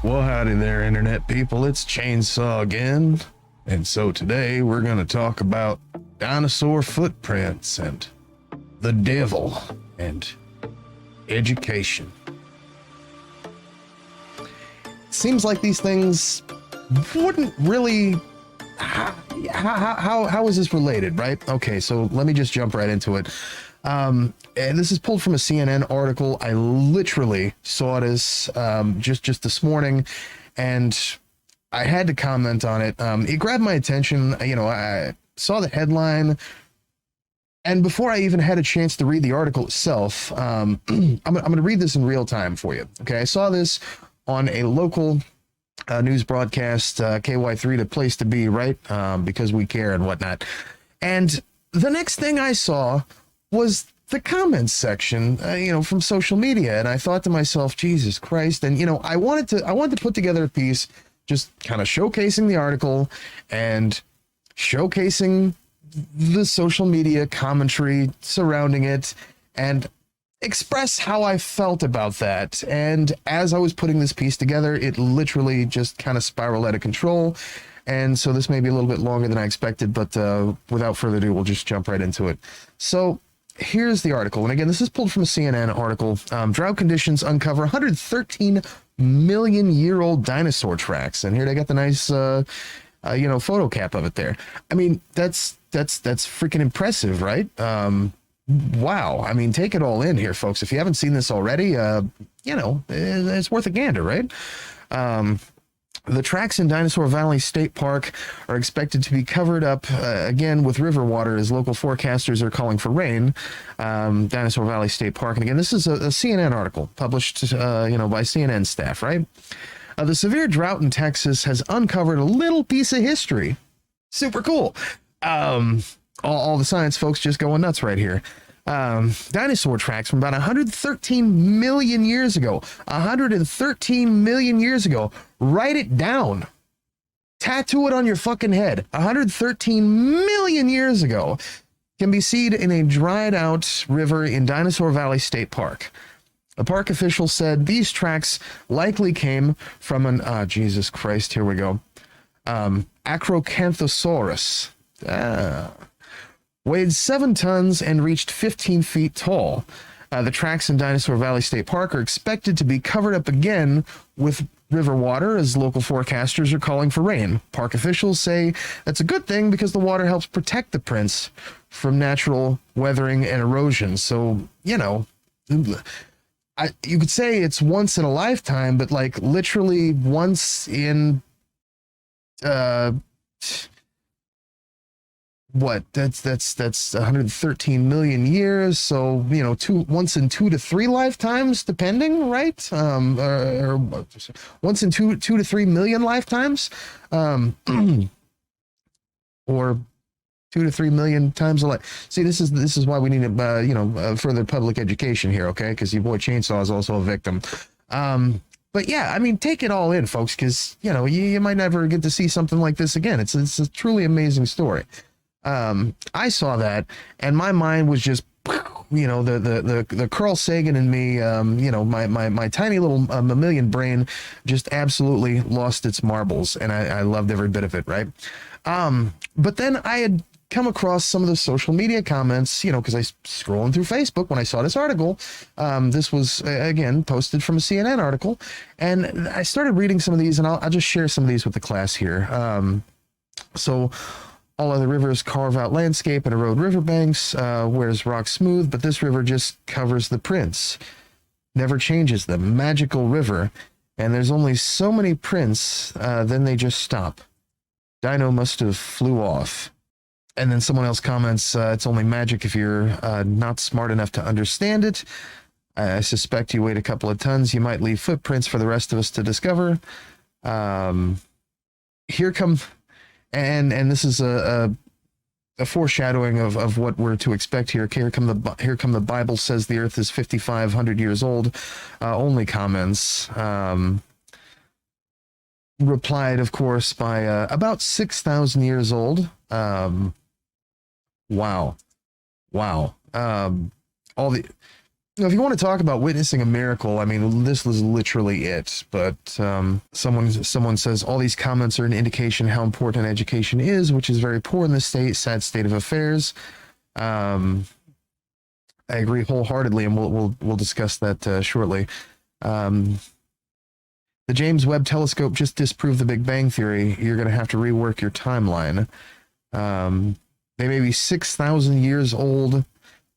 Well, howdy there, internet people. It's Chainsaw again. And so today we're going to talk about dinosaur footprints and the devil and education. Seems like these things wouldn't really... How is this related, right? Okay, so let me just jump right into it. And this is pulled from a CNN article. I literally saw this just this morning, and I had to comment on it. It grabbed my attention. You know, I saw the headline, and before I even had a chance to read the article itself, I'm going to read this in real time for you. Okay, I saw this on a local news broadcast, KY3, the place to be, right? Because we care and whatnot. And the next thing I saw was the comments section, from social media. And I thought to myself, Jesus Christ. And, I wanted to put together a piece just kind of showcasing the article and showcasing the social media commentary surrounding it and express how I felt about that. And as I was putting this piece together, it literally just kind of spiraled out of control. And so this may be a little bit longer than I expected, but without further ado, we'll just jump right into it. So here's the article. And again, this is pulled from a CNN article. Drought conditions uncover 113 million year old dinosaur tracks. And here they got the nice, photo cap of it there. I mean, that's freaking impressive, right? Wow. I mean, take it all in here, folks. If you haven't seen this already, it's worth a gander, right? The tracks in Dinosaur Valley State Park are expected to be covered up again with river water as local forecasters are calling for rain. Dinosaur Valley State Park. And again, this is a CNN article published, by CNN staff, right? The severe drought in Texas has uncovered a little piece of history. Super cool. All the science folks just going nuts right here. Dinosaur tracks from about 113 million years ago. 113 million years ago. Write it down. Tattoo it on your fucking head. 113 million years ago can be seen in a dried out river in Dinosaur Valley State Park. The park official said these tracks likely came from an, Jesus Christ, here we go. Acrocanthosaurus. Weighed 7 tons and reached 15 feet tall. The tracks in Dinosaur Valley State Park are expected to be covered up again with river water as local forecasters are calling for rain. Park officials say that's a good thing because the water helps protect the prints from natural weathering and erosion. So, you could say it's once in a lifetime, but like literally once in... that's 113 million years, so once in 2 to 3 lifetimes, depending, right? Or once in 2 to 3 million lifetimes, or 2 to 3 million times a life. See, this is why we need further public education here, okay? Because your boy Chainsaw is also a victim. But yeah, I mean, take it all in, folks, because you might never get to see something like this again. It's a truly amazing story. I saw that and my mind was just, the Carl Sagan in me, my tiny little mammalian brain just absolutely lost its marbles, and I loved every bit of it. Right. But then I had come across some of the social media comments, because I was scrolling through Facebook when I saw this article. This was again posted from a CNN article, and I started reading some of these, and I'll just share some of these with the class here. So all other rivers carve out landscape and erode riverbanks, whereas rock smooth, but this river just covers the prints, never changes them. Magical river, and there's only so many prints, then they just stop. Dino must have flew off. And then someone else comments, it's only magic if you're not smart enough to understand it. I suspect you weighed a couple of tons. You might leave footprints for the rest of us to discover. Here come... And this is a foreshadowing of what we're to expect here. Here come the Bible says the earth is 5,500 years old. Only comments. Replied, of course, by about 6,000 years old. Wow. All the If you want to talk about witnessing a miracle, I mean, this was literally it. But someone says all these comments are an indication how important education is, which is very poor in this state. Sad state of affairs. I agree wholeheartedly, and we'll discuss that shortly. The James Webb Telescope just disproved the Big Bang Theory. You're going to have to rework your timeline. They may be 6,000 years old,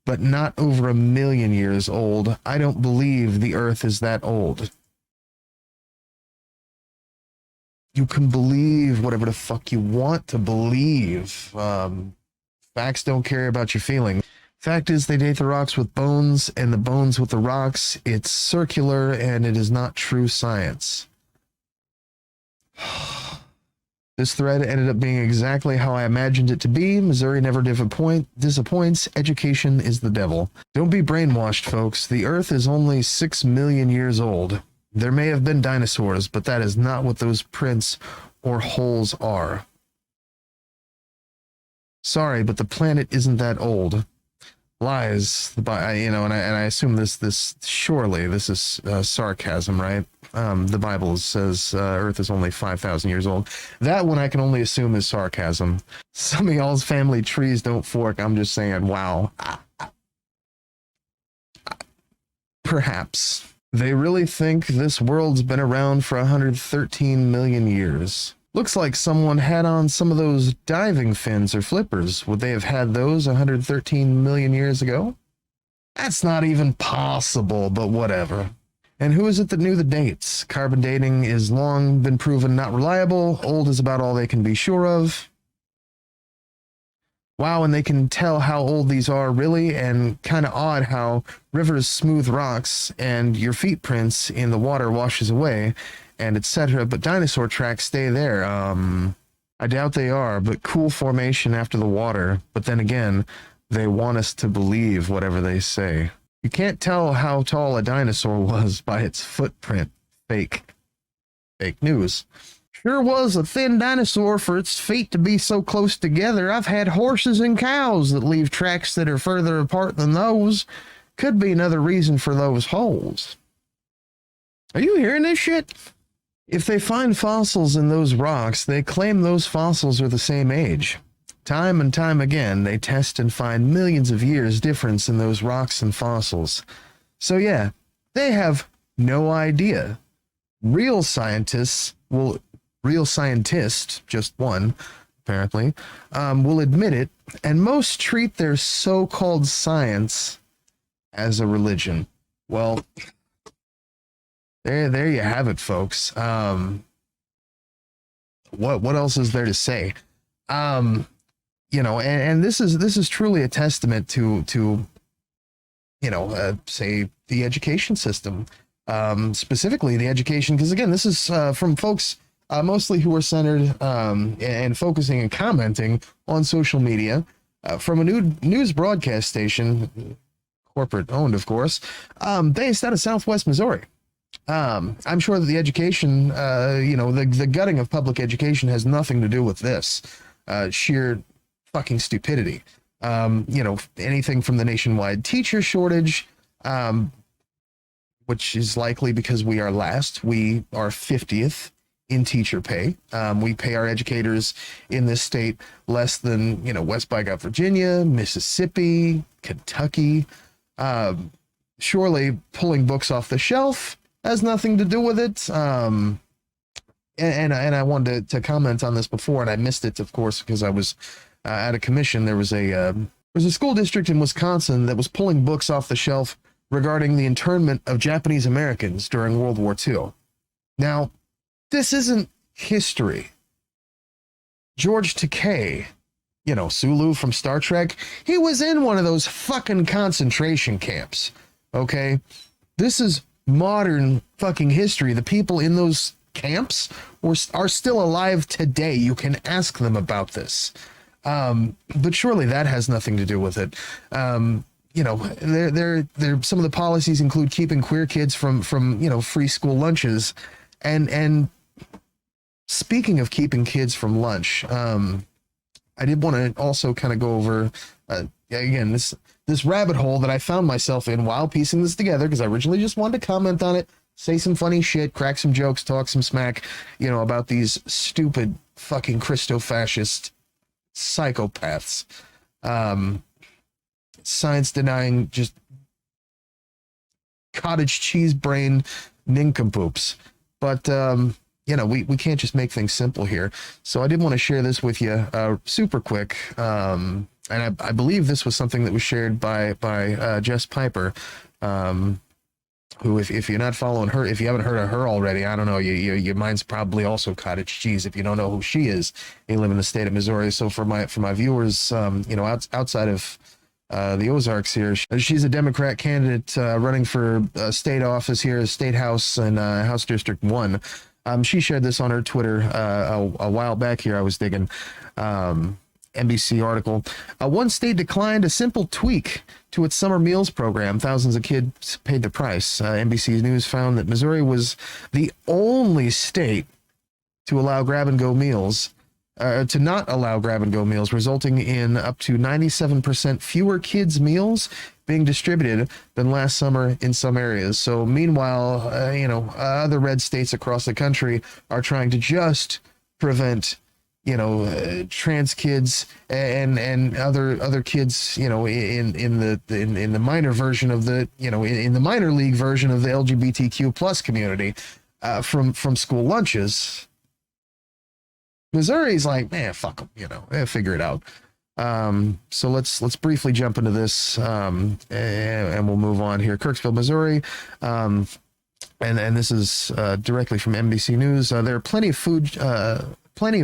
but not over 1 million years old. I don't believe the Earth is that old. You can believe whatever the fuck you want to believe. Facts don't care about your feelings. Fact is, they date the rocks with bones and the bones with the rocks. It's circular and it is not true science. This thread ended up being exactly how I imagined it to be. Missouri never disappoints. Education is the devil. Don't be brainwashed, folks. The Earth is only 6 million years old. There may have been dinosaurs, but that is not what those prints or holes are. Sorry, but the planet isn't that old. Lies, and I assume this surely this is sarcasm, right? The Bible says Earth is only 5,000 years old. That one I can only assume is sarcasm. Some of y'all's family trees don't fork. I'm just saying, wow. Perhaps. They really think this world's been around for 113 million years. Looks like someone had on some of those diving fins or flippers. Would they have had those 113 million years ago? That's not even possible, but whatever. And who is it that knew the dates? Carbon dating is long been proven not reliable. Old is about all they can be sure of. Wow, and they can tell how old these are, really, and kind of odd how rivers smooth rocks and your feet prints in the water washes away, and etc. But dinosaur tracks stay there. I doubt they are, but cool formation after the water. But then again, they want us to believe whatever they say. You can't tell how tall a dinosaur was by its footprint. Fake news. Sure was a thin dinosaur for its feet to be so close together. I've had horses and cows that leave tracks that are further apart than those. Could be another reason for those holes. Are you hearing this shit? If they find fossils in those rocks, they claim those fossils are the same age. Time and time again, they test and find millions of years difference in those rocks and fossils. So yeah, they have no idea. Real scientists, just one, apparently, will admit it, and most treat their so-called science as a religion. Well, there you have it, folks. What else is there to say? And this is truly a testament to say the education system, specifically the education, because again, this is from folks mostly who are centered and focusing and commenting on social media from a news broadcast station, corporate owned, of course, based out of Southwest Missouri. I'm sure that the education, the gutting of public education has nothing to do with this. Sheer fucking stupidity. Anything from the nationwide teacher shortage, which is likely because we are last. We are 50th in teacher pay. We pay our educators in this state less than, West Bygott, Virginia, Mississippi, Kentucky. Surely pulling books off the shelf has nothing to do with it. And I wanted to comment on this before, and I missed it, of course, because I was at a commission. There was a school district in Wisconsin that was pulling books off the shelf regarding the internment of Japanese Americans during World War II. Now, this isn't history. George Takei, Sulu from Star Trek, he was in one of those fucking concentration camps, okay? This is modern fucking history. The people in those camps are still alive today. You can ask them about this. But surely that has nothing to do with it. Some of the policies include keeping queer kids from free school lunches. And speaking of keeping kids from lunch, I did want to also kind of go over, again, this this rabbit hole that I found myself in while piecing this together, because I originally just wanted to comment on it, say some funny shit, crack some jokes, talk some smack, you know, about these stupid fucking Christo-fascist psychopaths. Science denying, just cottage cheese brain nincompoops. But, you know, we can't just make things simple here. So I did want to share this with you super quick. And I believe this was something that was shared by Jess Piper, who, if you're not following her, if you haven't heard of her already, I don't know, your mind's probably also cottage cheese if you don't know who she is. You live in the state of Missouri. So for my viewers, you know, outside of the Ozarks here, she's a Democrat candidate running for state office here, state house and House District 1. She shared this on her Twitter a while back here. I was digging. NBC article. One state declined a simple tweak to its summer meals program. Thousands of kids paid the price. NBC News found that Missouri was the only state to allow grab-and-go meals, to not allow grab-and-go meals, resulting in up to 97% fewer kids' meals being distributed than last summer in some areas. So meanwhile, you know, other red states across the country are trying to just prevent, you know, trans kids and other kids, you know, in the minor version of the, you know, in the minor league version of the LGBTQ plus community, from school lunches. Missouri's like, man, fuck them, you know, figure it out. So let's briefly jump into this, and we'll move on here. Kirksville, Missouri. And this is directly from NBC News. There are plenty of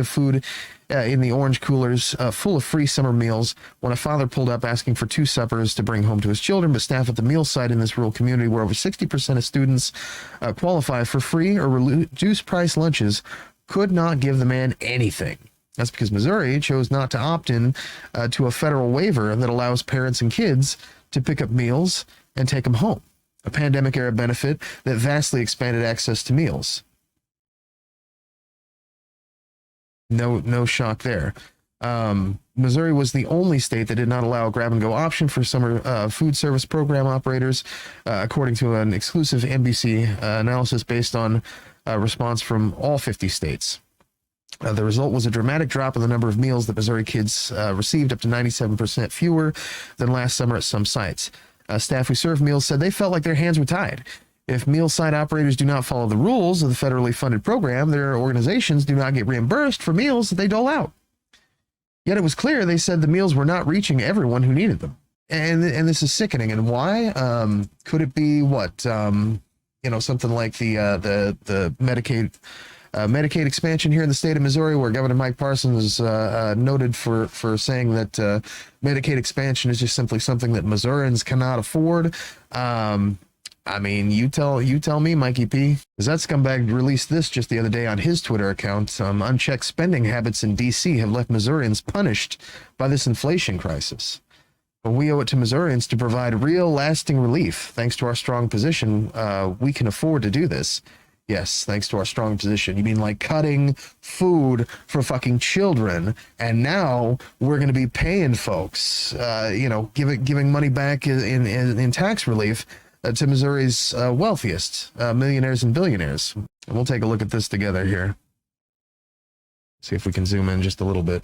food in the orange coolers full of free summer meals when a father pulled up asking for 2 suppers to bring home to his children, but staff at the meal site in this rural community where over 60% of students qualify for free or reduced price lunches could not give the man anything. That's because Missouri chose not to opt in to a federal waiver that allows parents and kids to pick up meals and take them home, a pandemic-era benefit that vastly expanded access to meals. No shock there. Missouri was the only state that did not allow a grab-and-go option for summer food service program operators, according to an exclusive NBC analysis based on response from all 50 states. The result was a dramatic drop in the number of meals that Missouri kids received, up to 97% fewer than last summer at some sites. Staff who served meals said they felt like their hands were tied. If meal site operators do not follow the rules of the federally funded program, their organizations do not get reimbursed for meals that they dole out. Yet it was clear, they said, the meals were not reaching everyone who needed them. And this is sickening. And why? Could it be what? You know, something like the Medicaid expansion here in the state of Missouri, where Governor Mike Parsons is noted for saying that Medicaid expansion is just simply something that Missourians cannot afford. I mean, you tell me, Mikey P. Because that scumbag released this just the other day on his Twitter account. Unchecked spending habits in D.C. have left Missourians punished by this inflation crisis. But we owe it to Missourians to provide real, lasting relief. Thanks to our strong position, we can afford to do this. Yes, thanks to our strong position. You mean like cutting food for fucking children, and now we're going to be paying folks, you know, giving money back in tax relief to Missouri's wealthiest millionaires and billionaires. And we'll take a look at this together here. See if we can zoom in just a little bit.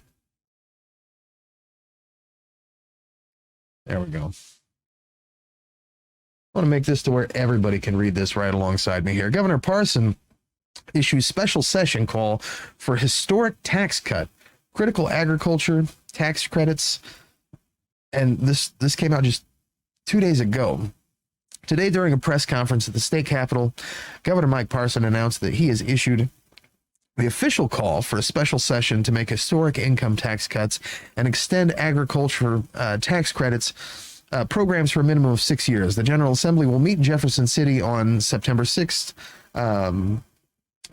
There we go. I want to make this to where everybody can read this right alongside me here. Governor Parson issues special session call for historic tax cut, critical agriculture, tax credits. And this came out just 2 days ago. Today, during a press conference at the state capitol, Governor Mike Parson announced that he has issued the official call for a special session to make historic income tax cuts and extend agriculture tax credits programs for a minimum of 6 years. The General Assembly will meet in Jefferson City on September 6th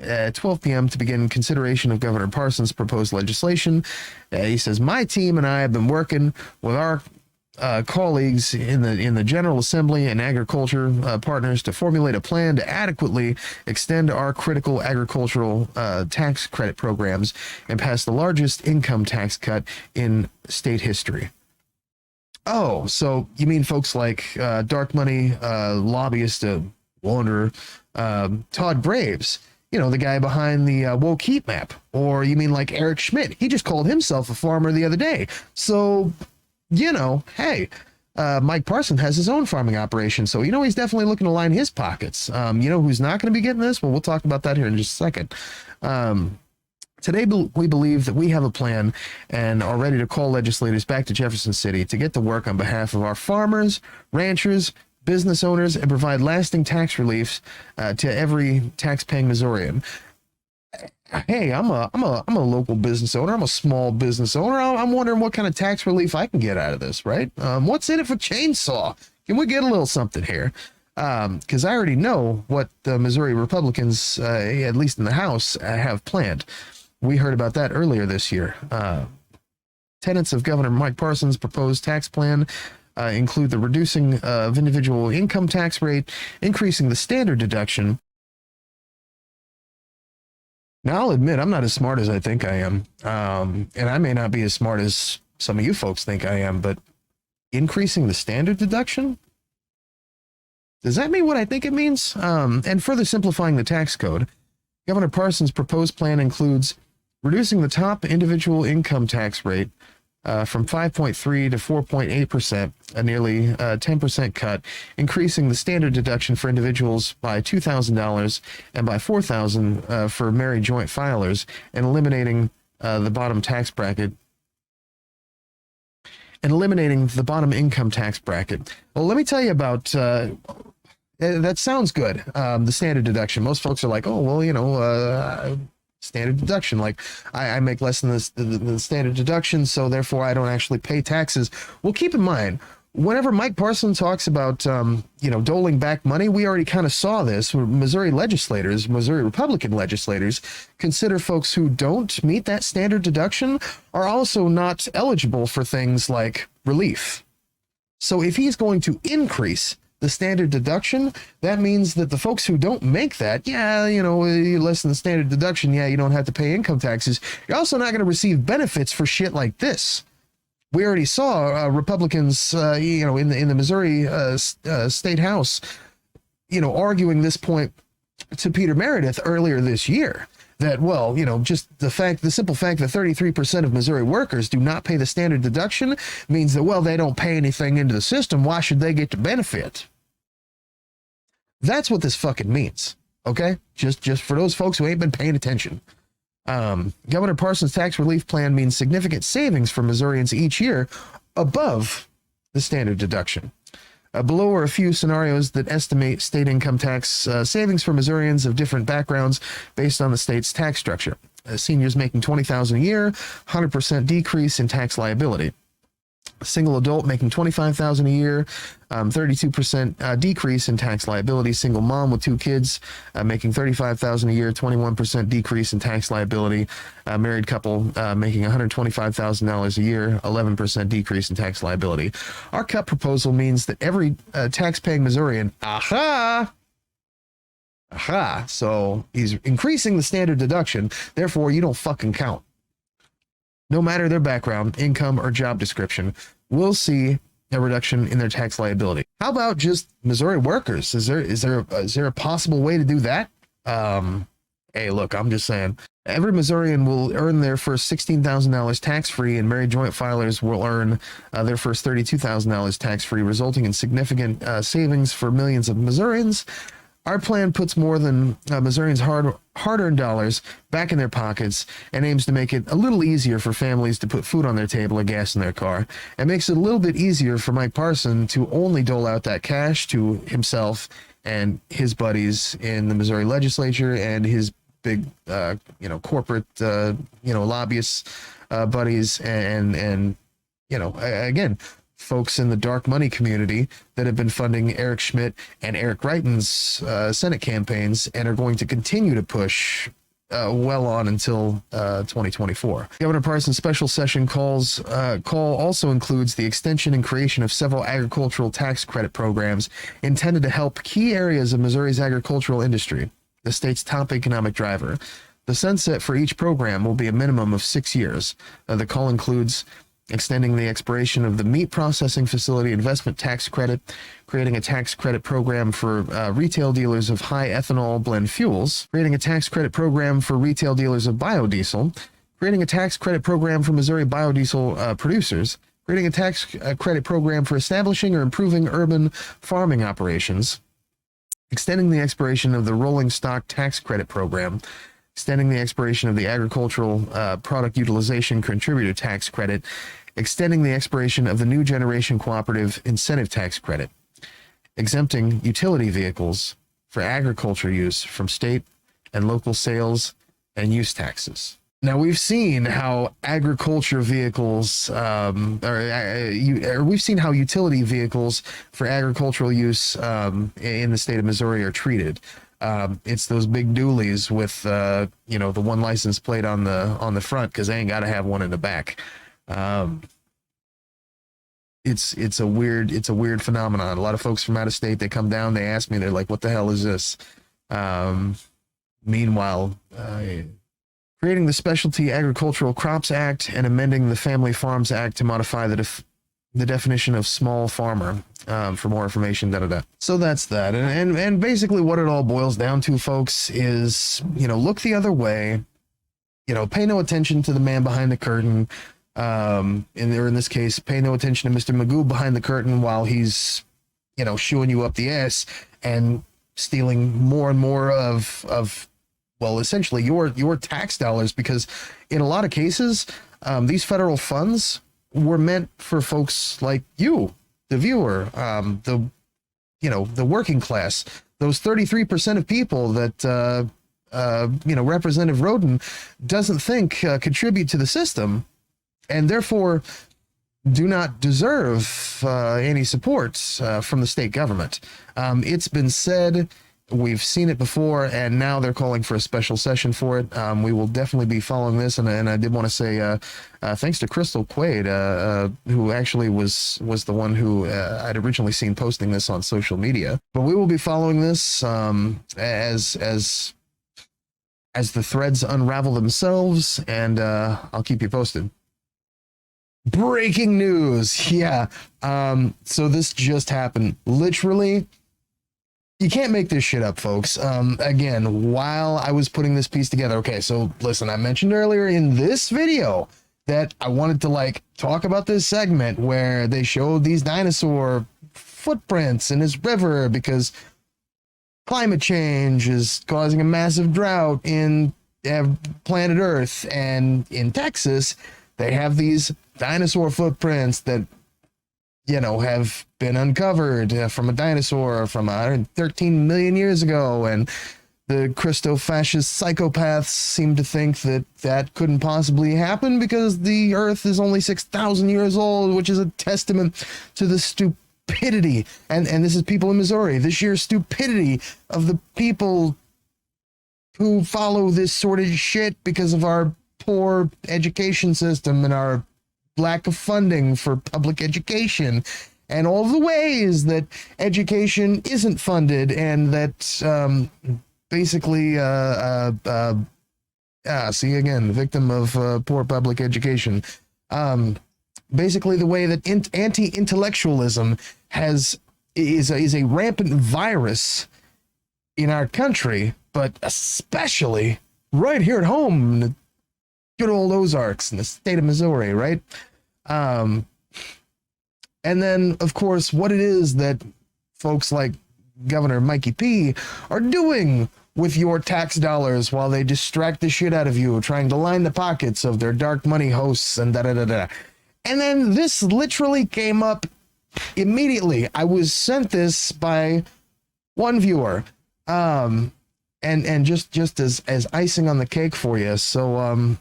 at 12 p.m. to begin consideration of Governor Parson's proposed legislation. He says, my team and I have been working with our colleagues in the General Assembly and agriculture partners to formulate a plan to adequately extend our critical agricultural tax credit programs and pass the largest income tax cut in state history. Oh, so you mean folks like dark money lobbyist Warner, Todd Graves, you know, the guy behind the woke heat map, or you mean like Eric Schmidt? He just called himself a farmer the other day. So, you know, hey, Mike Parson has his own farming operation, so you know he's definitely looking to line his pockets. You know who's not going to be getting this? Well, we'll talk about that here in just a second. Today, we believe that we have a plan and are ready to call legislators back to Jefferson City to get to work on behalf of our farmers, ranchers, business owners, and provide lasting tax reliefs to every tax-paying Missourian. Hey, I'm a local business owner. I'm a small business owner. I'm wondering what kind of tax relief I can get out of this, right? What's in it for chainsaw? Can we get a little something here? Because I already know what the Missouri Republicans, at least in the House, have planned. We heard about that earlier this year. Tenets of Governor Mike Parson's proposed tax plan include the reducing of individual income tax rate, increasing the standard deduction. Now, I'll admit, I'm not as smart as I think I am. And I may not be as smart as some of you folks think I am, but increasing the standard deduction? Does that mean what I think it means? And further simplifying the tax code, Governor Parson's proposed plan includes reducing the top individual income tax rate from 5.3 to 4.8%, a nearly 10% cut, increasing the standard deduction for individuals by $2,000 and by $4,000 for married joint filers, and eliminating the bottom tax bracket. And eliminating the bottom income tax bracket. Well, let me tell you about that sounds good. The standard deduction. Most folks are like, oh, well, you know, standard deduction. Like I make less than the standard deduction, so therefore I don't actually pay taxes. Well, keep in mind, whenever Mike Parson talks about, you know, doling back money, we already kind of saw this. Missouri legislators, Missouri Republican legislators, consider folks who don't meet that standard deduction are also not eligible for things like relief. So if he's going to increase the standard deduction, that means that the folks who don't make that, yeah, you know, less than the standard deduction, yeah, you don't have to pay income taxes. You're also not going to receive benefits for shit like this. We already saw Republicans, you know, in the Missouri State House, you know, arguing this point to Peter Meredith earlier this year. That, well, you know, just the simple fact that 33% of Missouri workers do not pay the standard deduction means that, well, they don't pay anything into the system. Why should they get to benefit? That's what this fucking means. Okay? Just for those folks who ain't been paying attention. Governor Parson's tax relief plan means significant savings for Missourians each year above the standard deduction. Below are a few scenarios that estimate state income tax savings for Missourians of different backgrounds based on the state's tax structure. Seniors making $20,000 a year, 100% decrease in tax liability. A single adult making $25,000 a year, 32% decrease in tax liability. Single mom with two kids making $35,000 a year, 21% decrease in tax liability. Married couple making $125,000 a year, 11% decrease in tax liability. Our cut proposal means that every tax-paying Missourian, so he's increasing the standard deduction, therefore you don't fucking count. No matter their background, income, or job description, will see a reduction in their tax liability. How about just Missouri workers? Is there a possible way to do that? Hey, look, I'm just saying. Every Missourian will earn their first $16,000 tax-free, and married joint filers will earn their first $32,000 tax-free, resulting in significant savings for millions of Missourians. Our plan puts more than Missourians' hard-earned dollars back in their pockets and aims to make it a little easier for families to put food on their table or gas in their car. It makes it a little bit easier for Mike Parson to only dole out that cash to himself and his buddies in the Missouri legislature and his big, you know, corporate, you know, lobbyists, buddies, and you know, again, folks in the dark money community that have been funding Eric Schmidt and Eric Greitens' Senate campaigns and are going to continue to push well on until 2024. Governor Parson's special session call also includes the extension and creation of several agricultural tax credit programs intended to help key areas of Missouri's agricultural industry, the state's top economic driver. The sunset for each program will be a minimum of 6 years. The call includes extending the expiration of the meat processing facility investment tax credit, creating a tax credit program for retail dealers of high ethanol blend fuels, creating a tax credit program for retail dealers of biodiesel, creating a tax credit program for Missouri biodiesel producers, creating a tax credit program for establishing or improving urban farming operations, extending the expiration of the rolling stock tax credit program, extending the expiration of the agricultural product utilization contributor tax credit, extending the expiration of the new generation cooperative incentive tax credit, exempting utility vehicles for agriculture use from state and local sales and use taxes. Now, we've seen how agriculture vehicles, we've seen how utility vehicles for agricultural use in the state of Missouri are treated. It's those big dualies with, the one license plate on the front, because they ain't got to have one in the back. It's a weird phenomenon. A lot of folks from out of state, they come down, they ask me, they're like, "What the hell is this?" Meanwhile, creating the Specialty Agricultural Crops Act and amending the Family Farms Act to modify the definition of small farmer. For more information, So that's that. And basically what it all boils down to, folks, is, look the other way, pay no attention to the man behind the curtain. In this case, pay no attention to Mr. Magoo behind the curtain while he's, shooing you up the ass and stealing more and more of well, essentially your tax dollars, because in a lot of cases, these federal funds were meant for folks like you, the viewer, the working class, those 33% of people that, Representative Roden doesn't think contribute to the system, and therefore do not deserve any support from the state government. It's been said, we've seen it before, and now they're calling for a special session for it. We will definitely be following this, and I did want to say thanks to Crystal Quaid, who actually was the one who I'd originally seen posting this on social media. But we will be following this as the threads unravel themselves, and I'll keep you posted. Breaking news, yeah. So this just happened, literally. You can't make this shit up, folks. Again, while I was putting this piece together, okay, so listen, I mentioned earlier in this video that I wanted to talk about this segment where they showed these dinosaur footprints in this river because climate change is causing a massive drought in planet Earth, and in Texas, they have these dinosaur footprints that have been uncovered from a dinosaur from 113 million years ago, and the christo-fascist psychopaths seem to think that couldn't possibly happen because the Earth is only 6,000 years old, which is a testament to the stupidity, and this is people in Missouri, the sheer stupidity of the people who follow this sort of shit because of our poor education system and our lack of funding for public education, and all the ways that education isn't funded, and that basically see again, victim of poor public education. Basically the way that anti-intellectualism is a rampant virus in our country, but especially right here at home in the good old Ozarks in the state of Missouri, right? And then, of course, what it is that folks like Governor Mikey P are doing with your tax dollars while they distract the shit out of you, trying to line the pockets of their dark money hosts and da-da-da-da. And then this literally came up immediately. I was sent this by one viewer, and just as icing on the cake for you. So,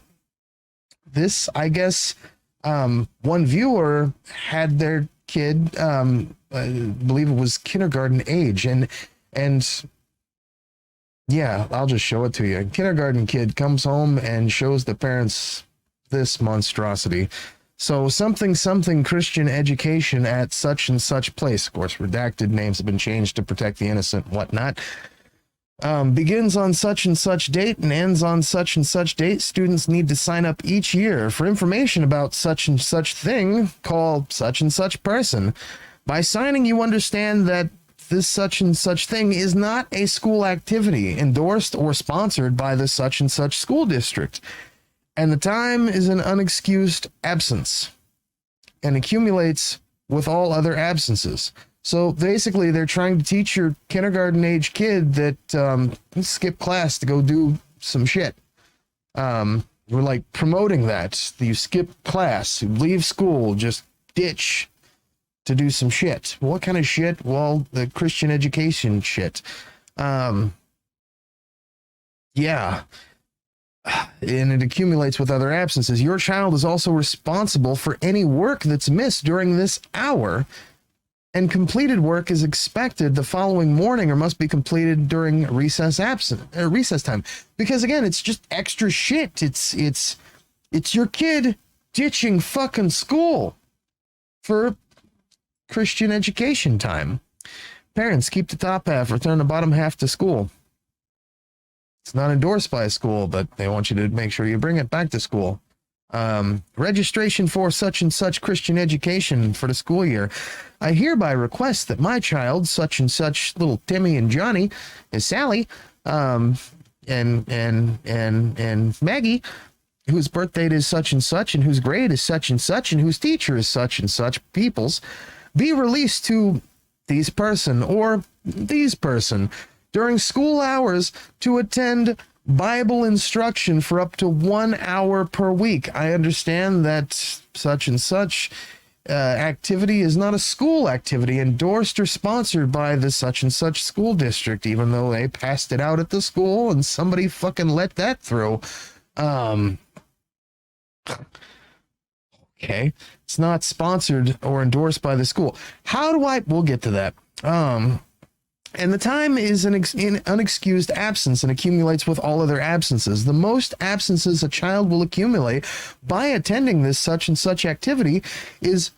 this, I guess, one viewer had their kid, I believe it was kindergarten age, and yeah, I'll just show it to you. A kindergarten kid comes home and shows the parents this monstrosity. So something Christian education at such and such place. Of course, redacted names have been changed to protect the innocent and whatnot. Begins on such and such date and ends on such and such date. Students need to sign up each year. For information about such and such thing, call such and such person. By signing, you understand that this such and such thing is not a school activity endorsed or sponsored by the such and such school district. And the time is an unexcused absence and accumulates with all other absences. So basically, they're trying to teach your kindergarten age kid that skip class to go do some shit. We're like promoting that. You skip class, you leave school, just ditch to do some shit. What kind of shit? Well, the Christian education shit. Yeah. And it accumulates with other absences. Your child is also responsible for any work that's missed during this hour, and completed work is expected the following morning or must be completed during recess time. Because again, it's just extra shit. It's your kid ditching fucking school for Christian education time. Parents, keep the top half, return the bottom half to school. It's not endorsed by a school, but they want you to make sure you bring it back to school. Registration for such and such Christian education for the school year. I hereby request that my child, such and such little Timmy and Johnny and Sally, and Maggie, whose birth date is such and whose grade is such, and whose teacher is such and such peoples, be released to these person or these person during school hours to attend Bible instruction for up to 1 hour per week. I understand that such and such activity is not a school activity endorsed or sponsored by the such and such school district, even though they passed it out at the school and somebody fucking let that through. Okay, it's not sponsored or endorsed by the school. How do we'll get to that. And the time is an unexcused absence and accumulates with all other absences. The most absences a child will accumulate by attending this such and such activity is,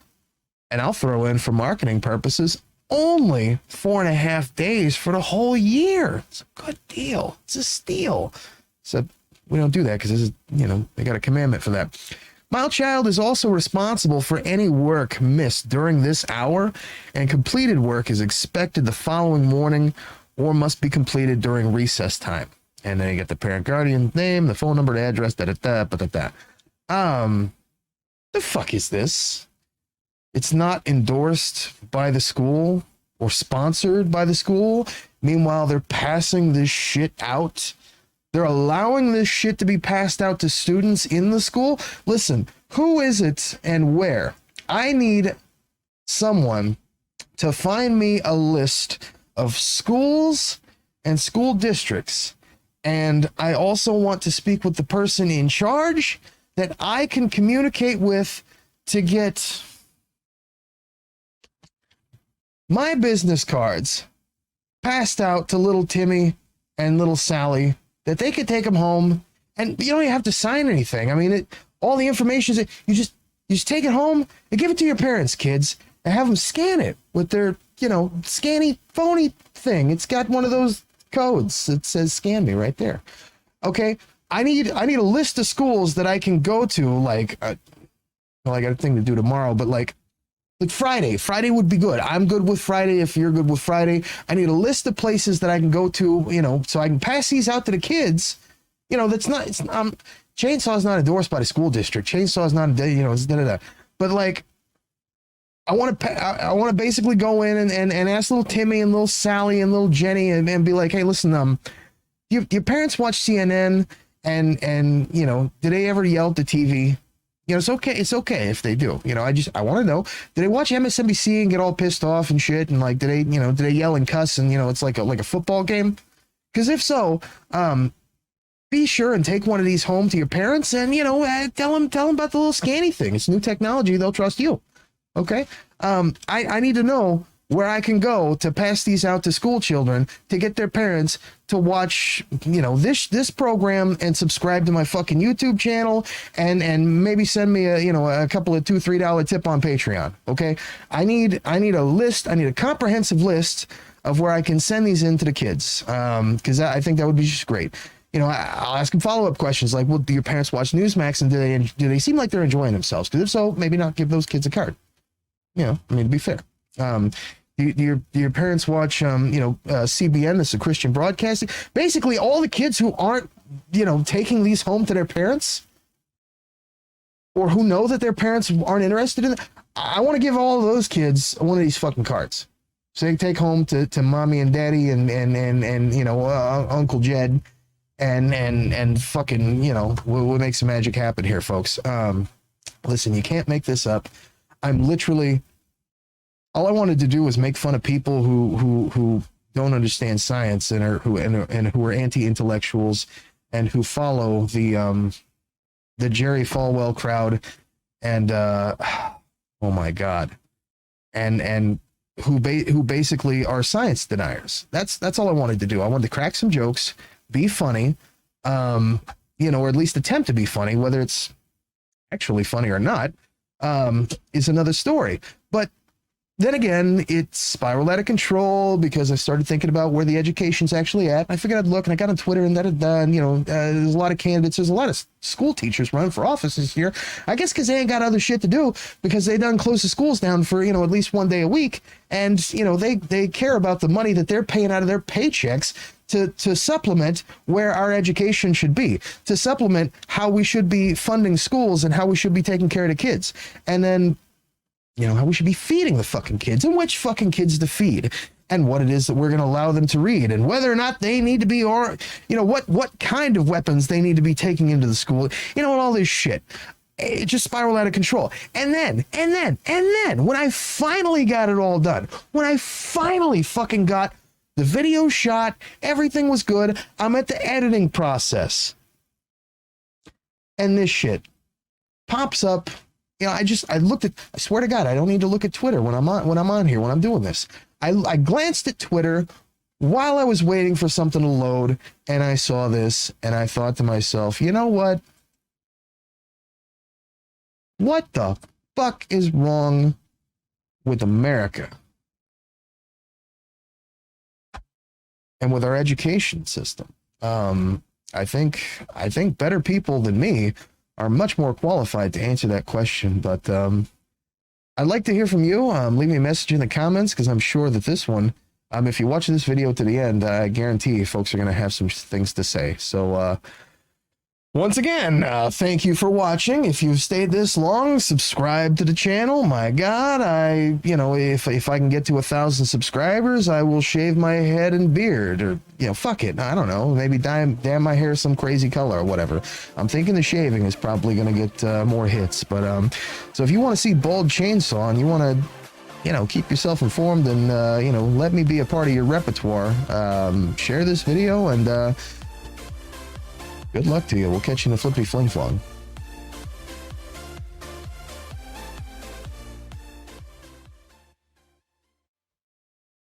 and I'll throw in for marketing purposes, only 4.5 days for the whole year. It's a good deal. It's a steal. So we don't do that because this is, they got a commandment for that. My child is also responsible for any work missed during this hour, and completed work is expected the following morning or must be completed during recess time. And then you get the parent guardian name, the phone number, the address, The fuck is this? It's not endorsed by the school or sponsored by the school. Meanwhile, they're passing this shit out. They're allowing this shit to be passed out to students in the school. Listen, who is it and where? I need someone to find me a list of schools and school districts. And I also want to speak with the person in charge that I can communicate with to get my business cards passed out to little Timmy and little Sally, that they could take them home, and you don't even have to sign anything. I mean, all the information is, you just take it home and give it to your parents, kids, and have them scan it with their, scanny phony thing. It's got one of those codes that says "scan me" right there. Okay, I need a list of schools that I can go to. Like, I got a thing to do tomorrow, but like Friday would be good. I'm good with Friday if you're good with Friday. I need a list of places that I can go to, so I can pass these out to the kids. Chainsaw is not endorsed by the school district. Chainsaw is not, it's da-da-da. But like, I want to basically go in and ask little Timmy and little Sally and little Jenny and be like, hey, listen, your parents watch CNN and did they ever yell at the TV? It's okay. It's okay if they do. I want to know, did they watch MSNBC and get all pissed off and shit? And like, did they yell and cuss? And, it's like a football game. Because if so, be sure and take one of these home to your parents and, tell them about the little scanny thing. It's new technology. They'll trust you. Okay. I need to know where I can go to pass these out to school children to get their parents to watch, you know, this program and subscribe to my fucking YouTube channel and maybe send me a, you know, a couple of $2-3 tip on Patreon. Okay. I need a list. I need a comprehensive list of where I can send these in to the kids. Cause I think that would be just great. You know, I'll ask them follow-up questions like, well, do your parents watch Newsmax and do they seem like they're enjoying themselves? Because if so, maybe not give those kids a card. You know, I mean, to be fair. Do your parents watch, CBN, this is Christian broadcasting? Basically, all the kids who aren't, you know, taking these home to their parents or who know that their parents aren't interested in it, I want to give all of those kids one of these fucking cards. So they can take home to mommy and daddy and you know, Uncle Jed. And fucking, you know, we'll make some magic happen here, folks. Listen, you can't make this up. I'm literally, all I wanted to do was make fun of people who don't understand science and who are anti-intellectuals and who follow the Jerry Falwell crowd and oh my God, and who basically are science deniers. That's all I wanted to do. I wanted to crack some jokes, be funny, you know, or at least attempt to be funny. Whether it's actually funny or not is another story. But then again, it spiraled out of control because I started thinking about where the education's actually at. I figured I'd look, and I got on Twitter, and you know, there's a lot of candidates. There's a lot of school teachers running for office this year. I guess because they ain't got other shit to do because they done close the schools down for, you know, at least one day a week. And, you know, they care about the money that they're paying out of their paychecks to supplement where our education should be, to supplement how we should be funding schools and how we should be taking care of the kids. And then, you know, how we should be feeding the fucking kids and which fucking kids to feed and what it is that we're going to allow them to read and whether or not they need to be, or, you know, what kind of weapons they need to be taking into the school, you know, and all this shit. It just spiraled out of control. And then when I finally got it all done, when I finally fucking got the video shot, everything was good, I'm at the editing process. And this shit pops up. You know, I looked at, I swear to God, I don't need to look at Twitter when I'm on here, when I'm doing this. I glanced at Twitter while I was waiting for something to load, and I saw this, and I thought to myself, you know what? What the fuck is wrong with America? And with our education system? I think better people than me are much more qualified to answer that question, but I'd like to hear from you. Leave me a message in the comments, because I'm sure that this one, if you watch this video to the end, I guarantee folks are going to have some things to say. So once again, thank you for watching. If you've stayed this long, subscribe to the channel. My God, if I can get to 1,000 subscribers, I will shave my head and beard, or, you know, fuck it. I don't know. Maybe dye my hair some crazy color or whatever. I'm thinking the shaving is probably going to get more hits. But so if you want to see Bald Chainsaw and you want to, you know, keep yourself informed and, you know, let me be a part of your repertoire, share this video and, good luck to you. We'll catch you in the flippy fling flong.